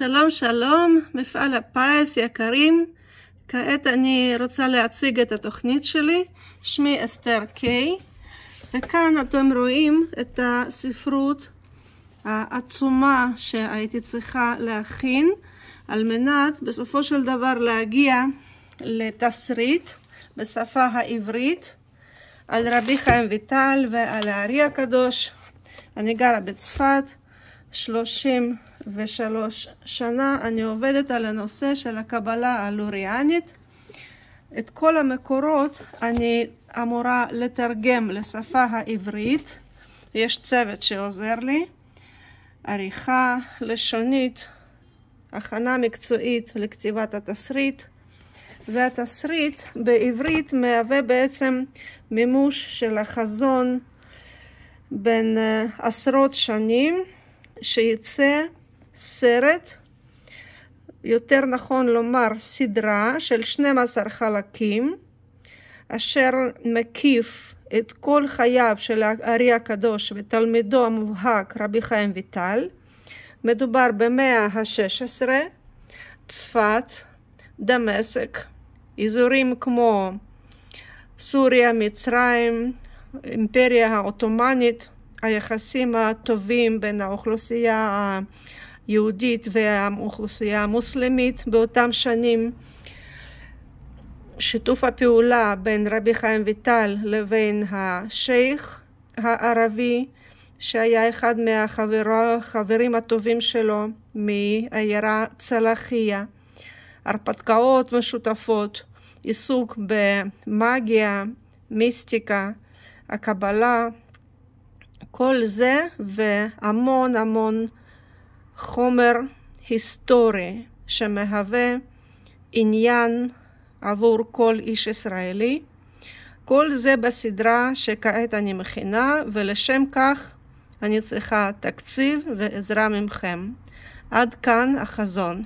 שלום שלום, מפעל הפיס יקרים. כעת אני רוצה להציג את התוכנית שלי. שמי אסתר קיי, וכאן אתם רואים את הספרות העצומה שהייתי צריכה להכין על מנת בסופו של דבר להגיע לתסריט בשפה העברית על רבי חיים ויטל ועל הארי הקדוש. אני גרה בצפת 33 שנה, אני עובדת על הנושא של הקבלה הלוריאנית. את כל המקורות אני אמורה לתרגם לשפה העברית. יש צוות שעוזר לי, עריכה לשונית, הכנה מקצועית לכתיבת התסריט, והתסריט בעברית מהווה בעצם מימוש של החזון בין עשרות שנים, שיצא סרט, יותר נכון לומר סדרה של 12 חלקים, אשר מקיף את כל חייו של הארי הקדוש ותלמידו המובהק רבי חיים ויטל. מדובר במאה ה-16, צפת, דמשק, אזורים כמו סוריה, מצרים, אימפריה העות'מאנית, היחסים הטובים בין האוכלוסייה היהודית והאוכלוסייה המוסלמית באותם שנים, שיתוף הפעולה בין רבי חיים ויטל לבין השייך הערבי שהיה אחד מהחברים הטובים שלו מעיירה צלחיה, הרפתקאות משותפות, עיסוק במאגיה, מיסטיקה, הקבלה, כל זה והמון המון חומר היסטורי שמהווה עניין עבור כל איש ישראלי. כל זה בסדרה שכעת אני מכינה, ולשם כך אני צריכה תקציב ועזרה ממכם. עד כאן החזון.